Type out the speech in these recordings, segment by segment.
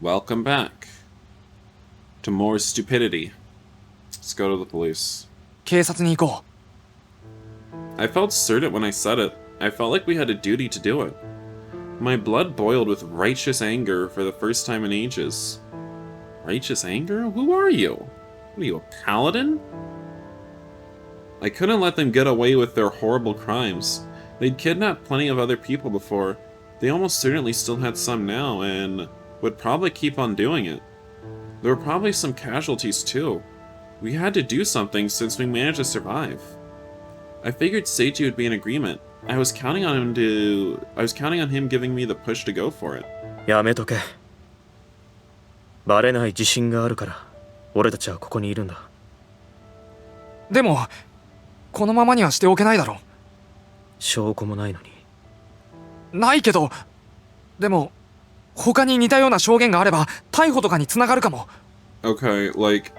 Welcome back to more stupidity. Let's go to the police. 警察に行こ I felt certain when I said it. I felt like we had a duty to do it. My blood boiled with righteous anger for the first time in ages. Righteous anger? Who are you? What are you, a paladin? I couldn't let them get away with their horrible crimes. They'd kidnapped plenty of other people before. They almost certainly still had some now, and would probably keep on doing it. There were probably some casualties too. We had to do something since we managed to survive. I figured Seiji would be in agreement. I was counting on him giving me the push to go for it. う。やめとけ。バレない自信があるから、俺たちはここにいるんだ。う。でも、このままにはしておけないだろ証拠もないのに。う。ないけど、でも、他に似たような証言があれば、逮捕とかに繋がるかも。Okay, like,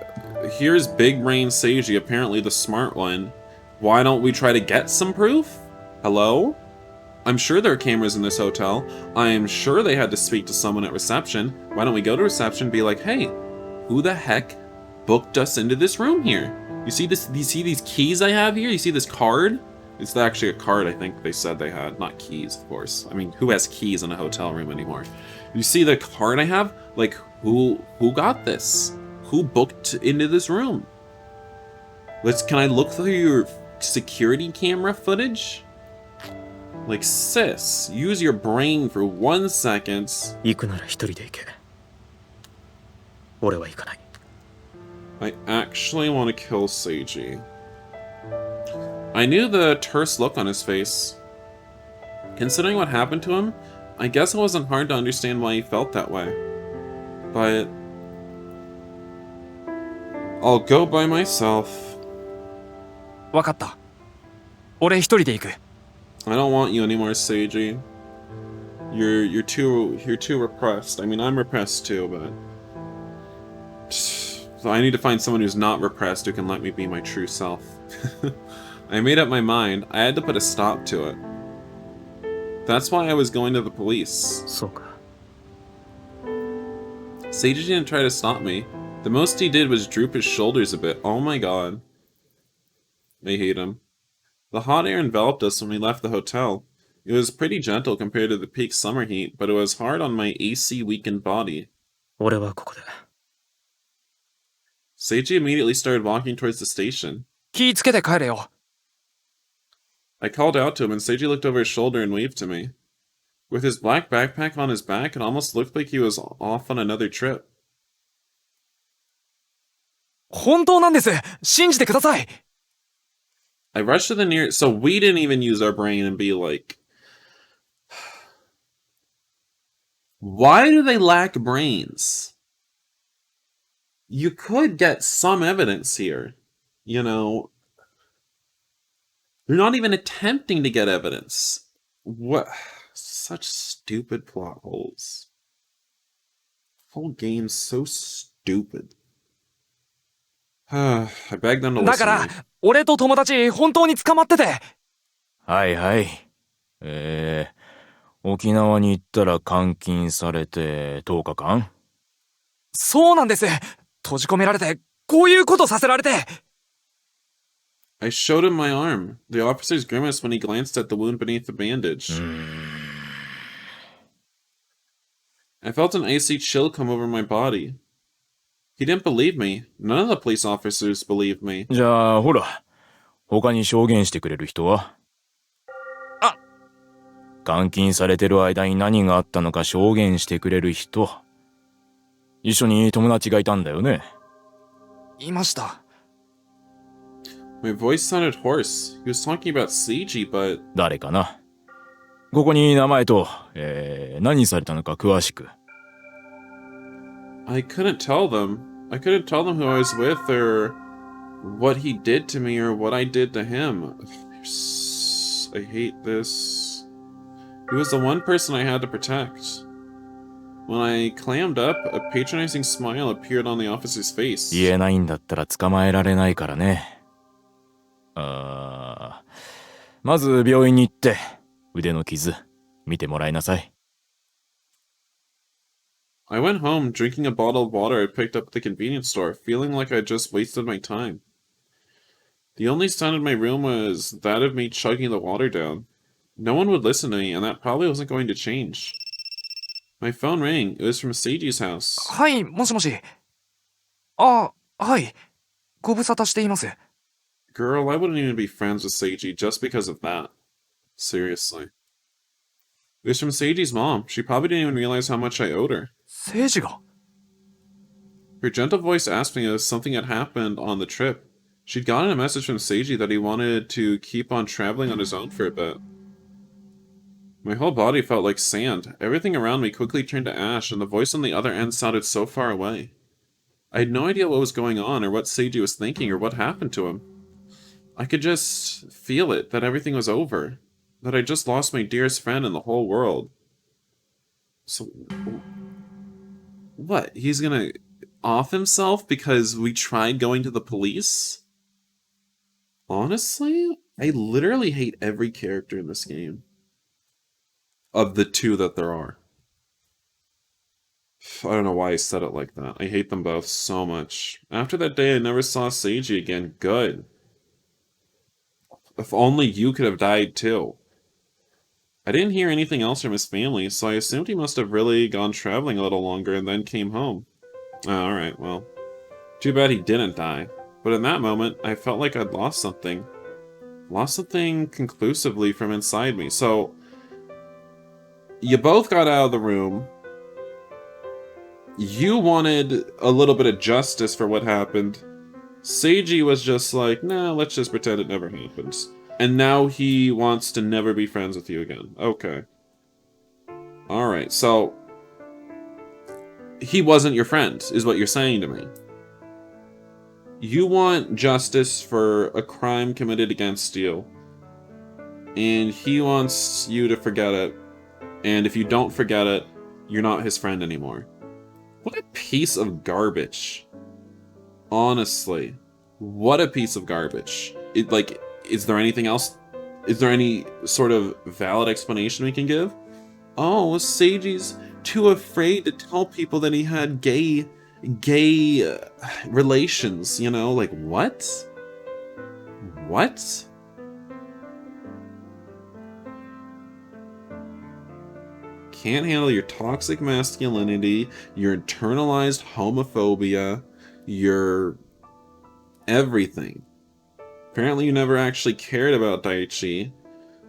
here's Big Brain Seiji, apparently the smart one. Why don't we try to get some proof? Hello? I'm sure there are cameras in this hotel. I'm sure they had to speak to someone at reception. Why don't we go to reception and be like, hey, who the heck booked us into this room here? You see this? You see these keys I have here? You see this card? It's actually a card I think they said they had, not keys, of course. I mean, who has keys in a hotel room anymore? You see the card I have? Like, who got this? Who booked into this room? Can I look through your security camera footage? Like, sis, use your brain for 1 second. 行くなら一人で行け。俺は行かない。I actually want to kill Seiji. I knew the terse look on his face. Considering what happened to him, I guess it wasn't hard to understand why he felt that way. But I'll go by myself. わかった。俺一人で行く。I don't want you anymore, Seiji. You're too repressed. I mean, I'm repressed too, but so I need to find someone who's not repressed who can let me be my true self. I made up my mind. I had to put a stop to it. That's why I was going to the police. そうか。Seiji didn't try to stop me. The most he did was droop his shoulders a bit. Oh my god. I hate him. The hot air enveloped us when we left the hotel. It was pretty gentle compared to the peak summer heat, but it was hard on my AC-weakened body. 俺はここで。Seiji immediately started walking towards the station. 気ぃつけて帰れよ。I called out to him and Seiji looked over his shoulder and waved to me. With his black backpack on his back, it almost looked like he was off on another trip. 本当なんです。信じてください。I rushed to the nearest, so we didn't even use our brain and be like, why do they lack brains? You could get some evidence here, you know. They're not even attempting to get evidence. What? Such stupid plot holes. Whole game's so stupid. I begged them to だ listen か to ら me. 俺と友達本当に捕まってて。はいはい。沖縄に行ったら監禁されて10日間？そうなんです。閉じ込められてこういうことさせられて。I showed him my arm. The officer's grimaced when he glanced at the wound beneath the bandage. I felt an icy chill come over my body. He didn't believe me. None of the police officers believed me. じゃあほら、他に証言してくれる人は？あ、監禁されてる間に何があったのか証言してくれる人。一緒に友達がいたんだよね。いました。My voice sounded hoarse. He was talking about Seiji, but 誰かな。ここに名前と、何されたのか詳しく。I couldn't tell them. I couldn't tell them who I was with or what he did to me or what I did to him. I hate this. He was the one person I had to protect. When I clammed up, a patronizing smile appeared on the officer's face. 言えないんだったら捕まえられないからね。まず病院に行腕の傷見てもらいなさい。I went home drinking a bottle of water I picked up at the convenience store, feeling like I just wasted my time. The only sound in my room was that of me chugging the water down. No one would listen to me, and that probably wasn't going to change. My phone rang. It was from Seiji's house. はい、もしもし。あ、はい。ご無沙汰しています。Girl, I wouldn't even be friends with Seiji just because of that. Seriously. It was from Seiji's mom. She probably didn't even realize how much I owed her. 聖司が。 Her gentle voice asked me if something had happened on the trip. She'd gotten a message from Seiji that he wanted to keep on traveling on his own for a bit. My whole body felt like sand. Everything around me quickly turned to ash, and the voice on the other end sounded so far away. I had no idea what was going on, or what Seiji was thinking, or what happened to him. I could just feel it, that everything was over. That I just lost my dearest friend in the whole world. So... what? He's gonna off himself because we tried going to the police? Honestly, I literally hate every character in this game. Of the two that there are. I don't know why I said it like that. I hate them both so much. After that day, I never saw Seiji again. Good. If only you could have died too. I didn't hear anything else from his family, so I assumed he must have really gone traveling a little longer and then came home. Oh, alright, well. Too bad he didn't die. But in that moment, I felt like I'd lost something. Lost something conclusively from inside me. So, you both got out of the room. You wanted a little bit of justice for what happened. Seiji was just like, nah, let's just pretend it never happened. And now he wants to never be friends with you again. Okay. Alright, so... he wasn't your friend, is what you're saying to me. You want justice for a crime committed against you. And he wants you to forget it. And if you don't forget it, you're not his friend anymore. What a piece of garbage. Honestly. What a piece of garbage. Is there anything else? Is there any sort of valid explanation we can give? Oh, Seiji's too afraid to tell people that he had gay relations, you know? Like, what? What? Can't handle your toxic masculinity, your internalized homophobia, your everything. Apparently you never actually cared about Daichi.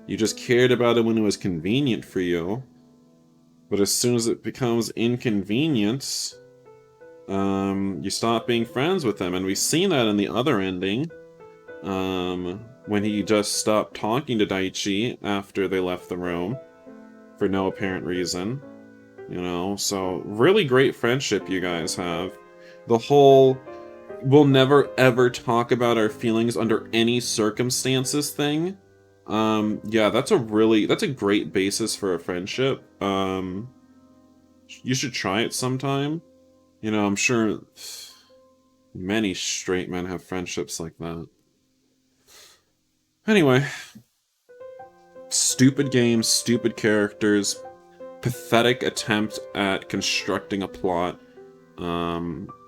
You just cared about it when it was convenient for you. But as soon as it becomes inconvenient, you stop being friends with him. And we've seen that in the other ending. When he just stopped talking to Daichi after they left the room. For no apparent reason. You know, so really great friendship you guys have. The whole we'll never ever talk about our feelings under any circumstances thing. Yeah, that's a great basis for a friendship. You should try it sometime. You know, I'm sure many straight men have friendships like that. Anyway. Stupid games, stupid characters, pathetic attempt at constructing a plot,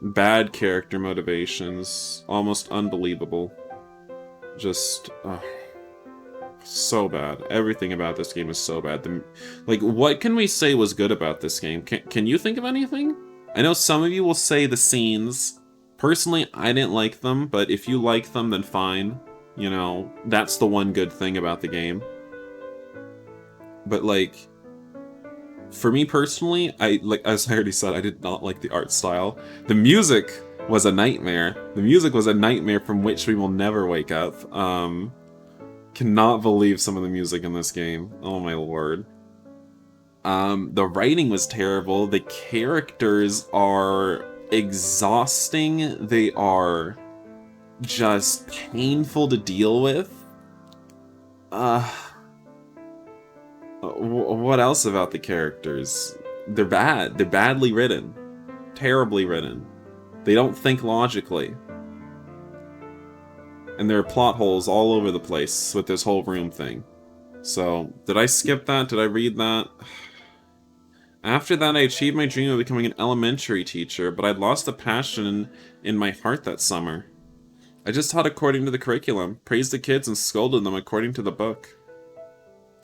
bad character motivations, almost unbelievable. Just, so bad. Everything about this game is so bad. What can we say was good about this game? Can you think of anything? I know some of you will say the scenes. Personally, I didn't like them, but if you like them, then fine. You know, that's the one good thing about the game. But, for me personally, as I already said, I did not like the art style. The music was a nightmare. The music was a nightmare from which we will never wake up. Cannot believe some of the music in this game. Oh my lord. The writing was terrible. The characters are exhausting. They are just painful to deal with. What else about the characters? They're bad. They're badly written. Terribly written. They don't think logically. And there are plot holes all over the place with this whole room thing. So, did I skip that? Did I read that? After that, I achieved my dream of becoming an elementary teacher, but I'd lost the passion in my heart that summer. I just taught according to the curriculum, praised the kids, and scolded them according to the book.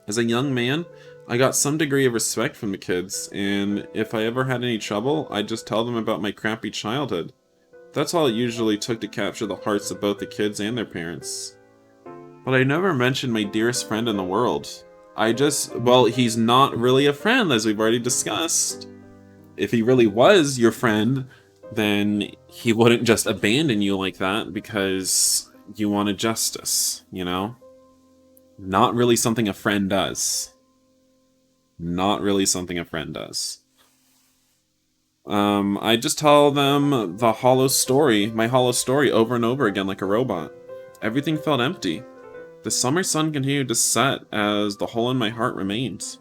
As a young man, I got some degree of respect from the kids, and if I ever had any trouble, I'd just tell them about my crappy childhood. That's all it usually took to capture the hearts of both the kids and their parents. But I never mentioned my dearest friend in the world. Well, he's not really a friend, as we've already discussed. If he really was your friend, then he wouldn't just abandon you like that because you wanted justice, you know? Not really something a friend does. Not really something a friend does. I just tell them my hollow story over and over again like a robot. Everything felt empty. The summer sun continued to set as the hole in my heart remained.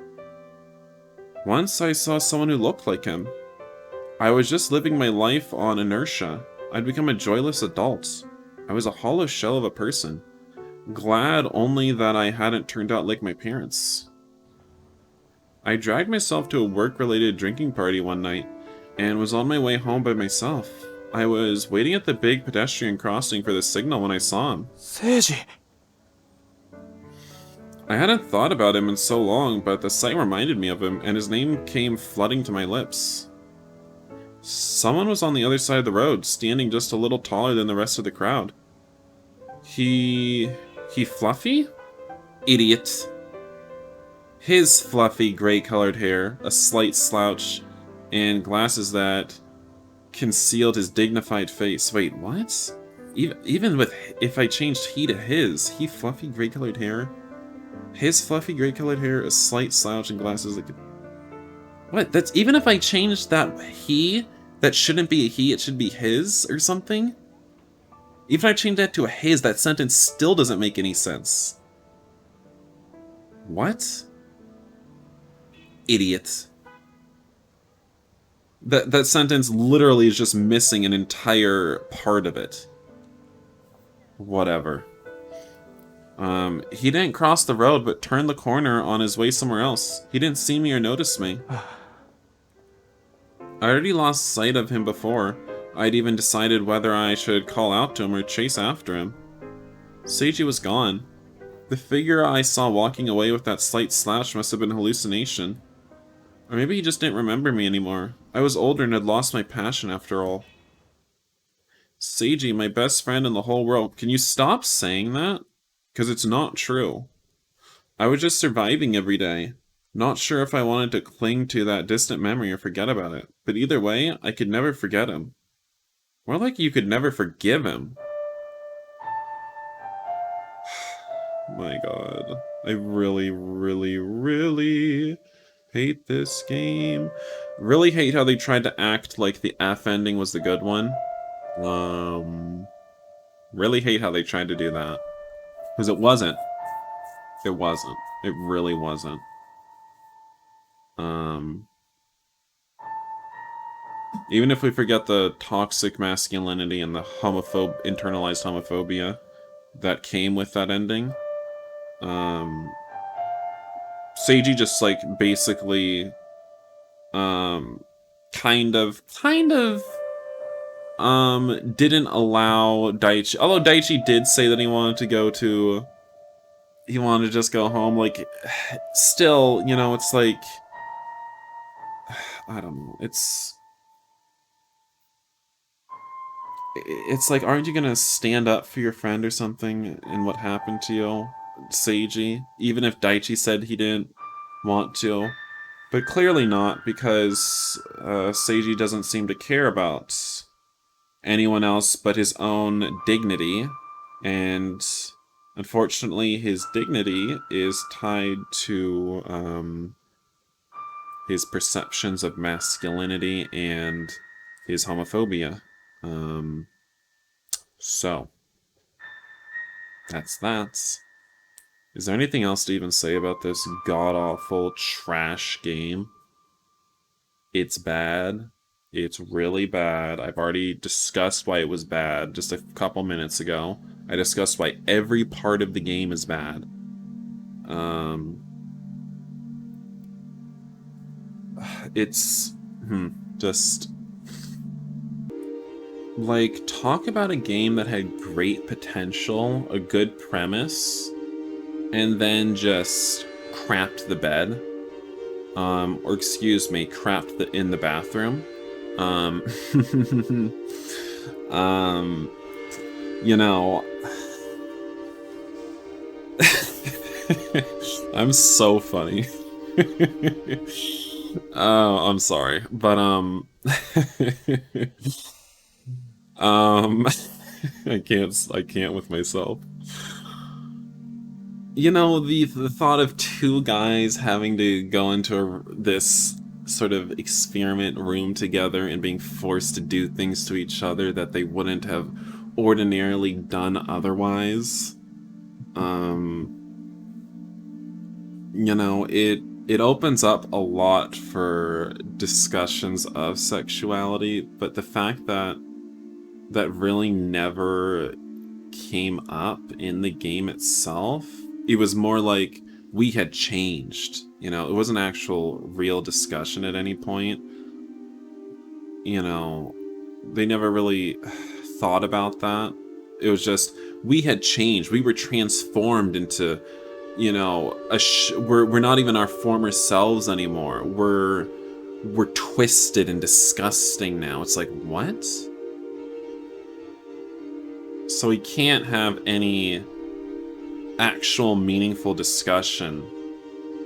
Once I saw someone who looked like him. I was just living my life on inertia. I'd become a joyless adult. I was a hollow shell of a person. Glad only that I hadn't turned out like my parents. I dragged myself to a work-related drinking party one night and was on my way home by myself. I was waiting at the big pedestrian crossing for the signal when I saw him. Seiji. I hadn't thought about him in so long, but the sight reminded me of him, and his name came flooding to my lips. Someone was on the other side of the road, standing just a little taller than the rest of the crowd. He fluffy? Idiot. His fluffy gray-colored hair, a slight slouch, and glasses that concealed his dignified face. Wait, what? Even if I changed he to his, he fluffy gray-colored hair? His fluffy gray-colored hair, a slight slouch, and glasses that could... What? That's even if I changed that he, that shouldn't be a he, it should be his or something? Even if I changed that to a his, that sentence still doesn't make any sense. What? Idiot. That sentence literally is just missing an entire part of it. Whatever. He didn't cross the road, but turned the corner on his way somewhere else. He didn't see me or notice me. I already lost sight of him before. I'd even decided whether I should call out to him or chase after him. Seiji was gone. The figure I saw walking away with that slight slouch must have been hallucination. Or maybe he just didn't remember me anymore. I was older and had lost my passion after all. Seiji, my best friend in the whole world. Can you stop saying that? Because it's not true. I was just surviving every day. Not sure if I wanted to cling to that distant memory or forget about it. But either way, I could never forget him. More like you could never forgive him. My god. I really, really, really hate this game. Really hate how they tried to act like the F ending was the good one. Really hate how they tried to do that. Because it wasn't. It wasn't. It really wasn't. Even if we forget the toxic masculinity and the internalized homophobia that came with that ending, Seiji just, like, basically, kind of, didn't allow Daichi, although Daichi did say that he wanted to just go home, like, still, you know, it's like, I don't know, it's like, aren't you gonna stand up for your friend or something in what happened to you, Seiji? Even if Daichi said he didn't want to. But clearly not, because Seiji doesn't seem to care about anyone else but his own dignity, and unfortunately his dignity is tied to his perceptions of masculinity and his homophobia. So that's that. Is there anything else to even say about this god-awful trash game? It's bad. It's really bad. I've already discussed why it was bad just a couple minutes ago. I discussed why every part of the game is bad. it's just like, talk about a game that had great potential, a good premise, and then just crapped the bed. Or excuse me, crapped in the bathroom. Um, you know, I'm so funny. Oh, I'm sorry, but I can't with myself. You know, the thought of two guys having to go into this sort of experiment room together and being forced to do things to each other that they wouldn't have ordinarily done otherwise. You know, it opens up a lot for discussions of sexuality, but the fact that that really never came up in the game itself, it was more like we had changed. You know, it wasn't actual real discussion at any point. You know, they never really thought about that. It was just, we had changed. We were transformed into, you know, we're not even our former selves anymore. We're twisted and disgusting now. It's like, what? So we can't have any actual meaningful discussion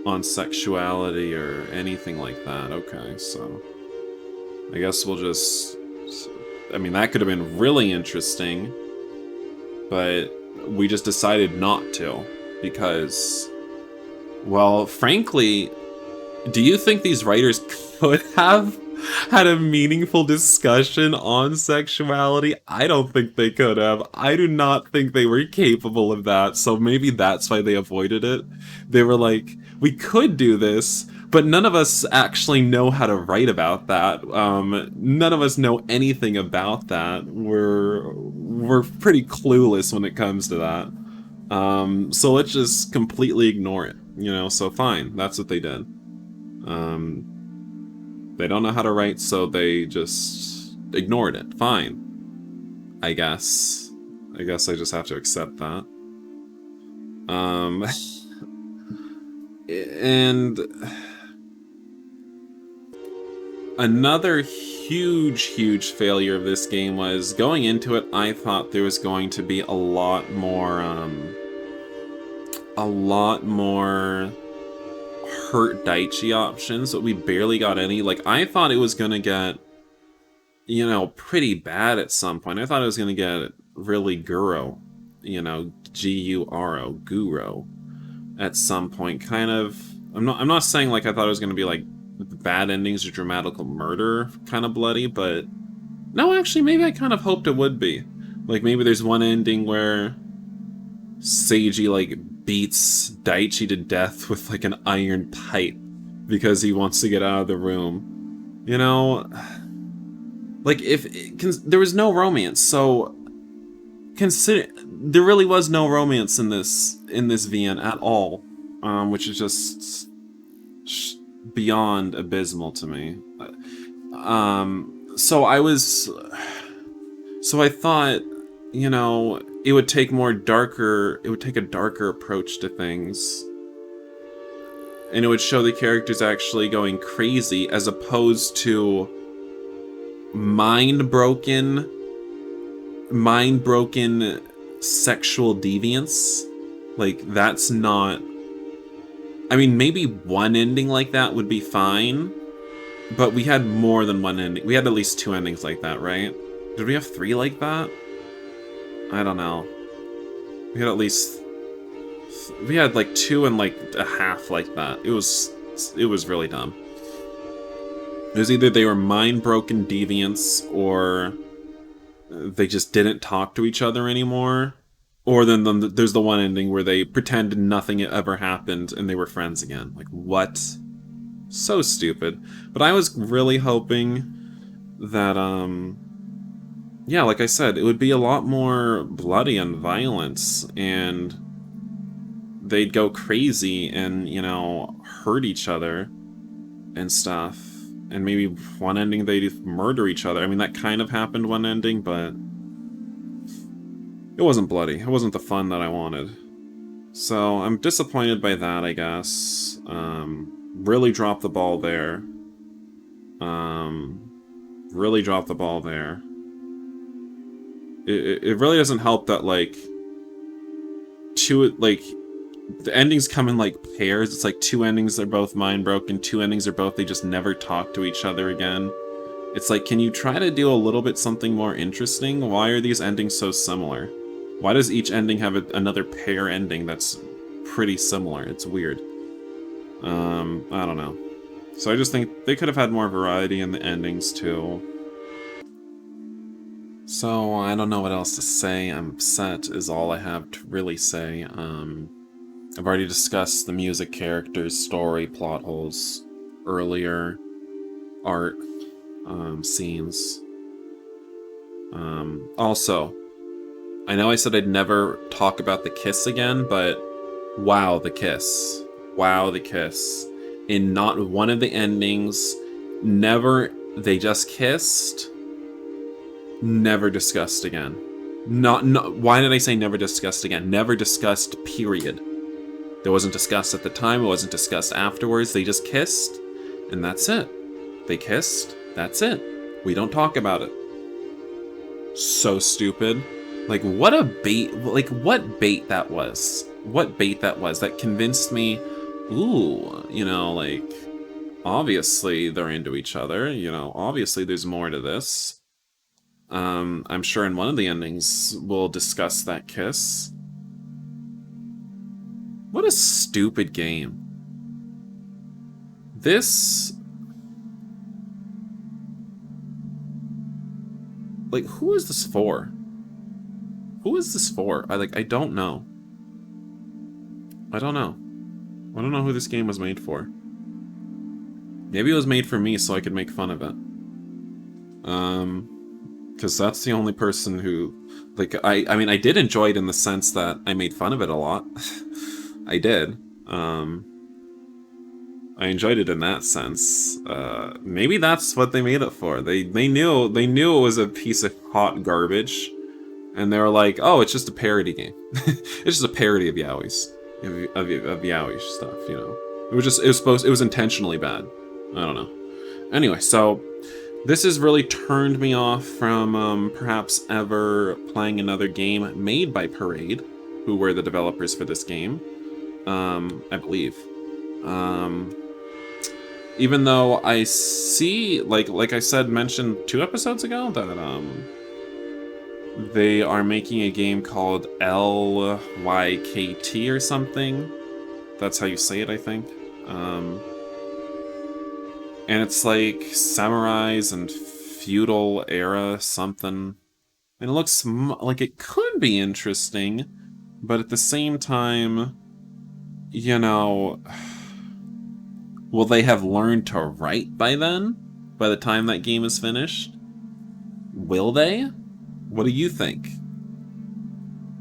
on sexuality or anything like that. Okay, so I guess we'll just... I mean, that could have been really interesting, but we just decided not to, because, well, frankly, do you think these writers could have had a meaningful discussion on sexuality? I don't think they could have. I do not think they were capable of that, so maybe that's why they avoided it. They were like, we could do this, but none of us actually know how to write about that. None of us know anything about that. We're pretty clueless when it comes to that. So let's just completely ignore it, you know, so fine, that's what they did. They don't know how to write, so they just ignored it. Fine. I guess I just have to accept that. And another huge failure of this game was, going into it, I thought there was going to be a lot more hurt Daichi options, but we barely got any. Like, I thought it was gonna get, you know, pretty bad at some point. I thought it was gonna get really Guro, you know, G-U-R-O, Guro, at some point. Kind of, I'm not saying like I thought it was gonna be like bad endings or dramatical murder kind of bloody, but no, actually, maybe I kind of hoped it would be. Like, maybe there's one ending where Seiji, like, beats Daichi to death with, like, an iron pipe because he wants to get out of the room. You know? Like, there was no romance, so consider... There really was no romance in this VN at all, which is just beyond abysmal to me. So I thought, you know, it would take a darker approach to things. And it would show the characters actually going crazy, as opposed to mind-broken sexual deviance. Like, that's not... I mean, maybe one ending like that would be fine, but we had more than one ending. We had at least 2 endings like that, right? Did we have 3 like that? I don't know. We had at least... We had like 2 and like a half like that. It was really dumb. It was either they were mind-broken deviants, or they just didn't talk to each other anymore. Or then there's the one ending where they pretended nothing ever happened and they were friends again. Like, what? So stupid. But I was really hoping that, yeah, like I said, it would be a lot more bloody and violence, and they'd go crazy and, you know, hurt each other and stuff. And maybe one ending they murder each other. I mean, that kind of happened one ending, but it wasn't bloody. It wasn't the fun that I wanted. So I'm disappointed by that, I guess. Really dropped the ball there. Really dropped the ball there. It really doesn't help that, like, the endings come in, like, pairs. It's like 2 endings are both mind broken, 2 endings are both they just never talk to each other again. It's like, can you try to do a little bit something more interesting? Why are these endings so similar? Why does each ending have another pair ending that's pretty similar? It's weird. I don't know. So I just think they could have had more variety in the endings, too. So, I don't know what else to say. I'm upset is all I have to really say. I've already discussed the music, characters, story, plot holes earlier. Art, scenes. Also, I know I said I'd never talk about the kiss again, but wow, the kiss. Wow, the kiss. In not one of the endings, never, they just kissed, never discussed again. Why did I say never discussed again? Never discussed, period. It wasn't discussed at the time, it wasn't discussed afterwards, they just kissed, and that's it. They kissed, that's it. We don't talk about it. So stupid. Like, what a bait, like, what bait that was. What bait that was that convinced me, ooh, you know, like, obviously they're into each other, you know, obviously there's more to this. I'm sure in one of the endings we'll discuss that kiss. What a stupid game. This... Like, who is this for? Who is this for? I don't know. I don't know. I don't know who this game was made for. Maybe it was made for me so I could make fun of it. Because that's the only person who... Like, I mean, I did enjoy it in the sense that I made fun of it a lot. I did. I enjoyed it in that sense. Maybe that's what they made it for. They knew it was a piece of hot garbage, and they were like, "Oh, it's just a parody game. It's just a parody of Yaoi's, of Yaoi stuff." You know, it was intentionally bad. I don't know. Anyway, so this has really turned me off from perhaps ever playing another game made by Portrayed, who were the developers for this game. I believe. Even though I see, like I said, mentioned 2 episodes ago, that they are making a game called LYKT or something. That's how you say it, I think. And it's like samurais and feudal era something. And it looks like it could be interesting, but at the same time, you know, will they have learned to write by then? By the time that game is finished? Will they? What do you think?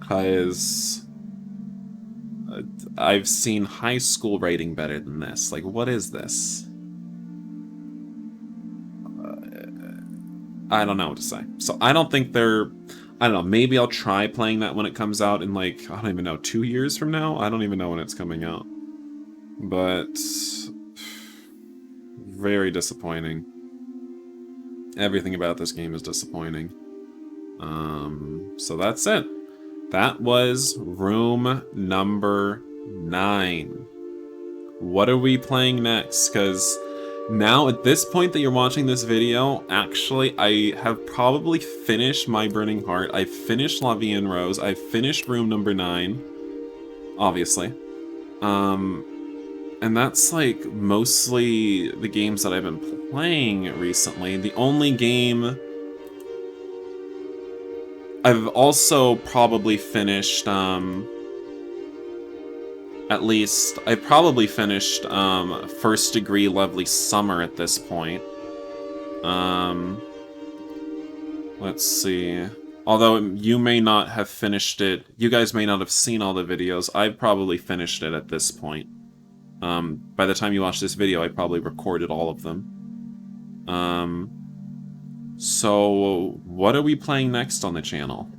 Because I've seen high school writing better than this. Like, what is this? I don't know what to say. So I don't think they're... I don't know, maybe I'll try playing that when it comes out in, like, I don't even know, 2 years from now? I don't even know when it's coming out. But... very disappointing. Everything about this game is disappointing. So that's it. That was room number 9. What are we playing next? Because now, at this point that you're watching this video, actually, I have probably finished My Burning Heart. I've finished La Vie en Rose. I've finished room number 9. Obviously. And that's, like, mostly the games that I've been playing recently. The only game... I've also probably finished, at least, I probably finished, First Degree Lovely Summer at this point. Let's see. Although you may not have finished it, you guys may not have seen all the videos, I've probably finished it at this point. By the time you watch this video, I probably recorded all of them. So what are we playing next on the channel?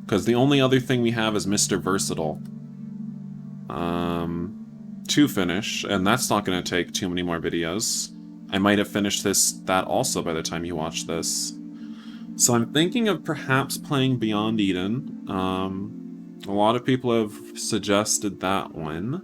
Because the only other thing we have is Mr. Versatile. To finish, and that's not going to take too many more videos. I might have finished that also by the time you watch this. So I'm thinking of perhaps playing Beyond Eden. A lot of people have suggested that one.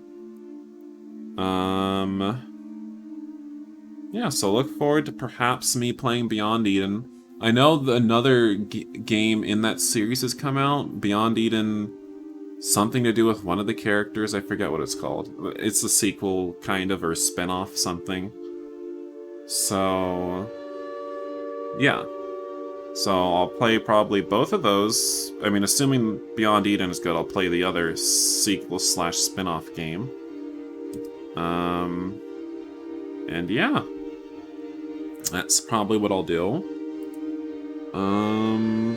Yeah, so look forward to perhaps me playing Beyond Eden. I know another game in that series has come out, Beyond Eden, something to do with one of the characters, I forget what it's called. It's a sequel, kind of, or a spin-off, something. So, yeah. So I'll play probably both of those. I mean, assuming Beyond Eden is good, I'll play the other sequel slash spin-off game. And yeah. That's probably what I'll do.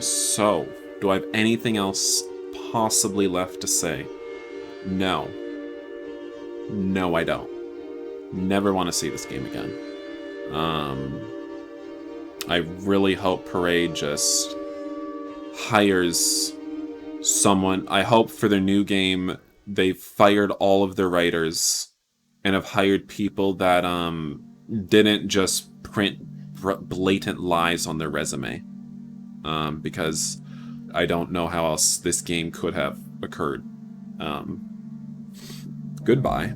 So, do I have anything else possibly left to say? No. No, I don't. Never want to see this game again. I really hope Portrayed just hires someone. I hope for their new game they've fired all of their writers and have hired people that didn't just print blatant lies on their resume. Because I don't know how else this game could have occurred. Goodbye.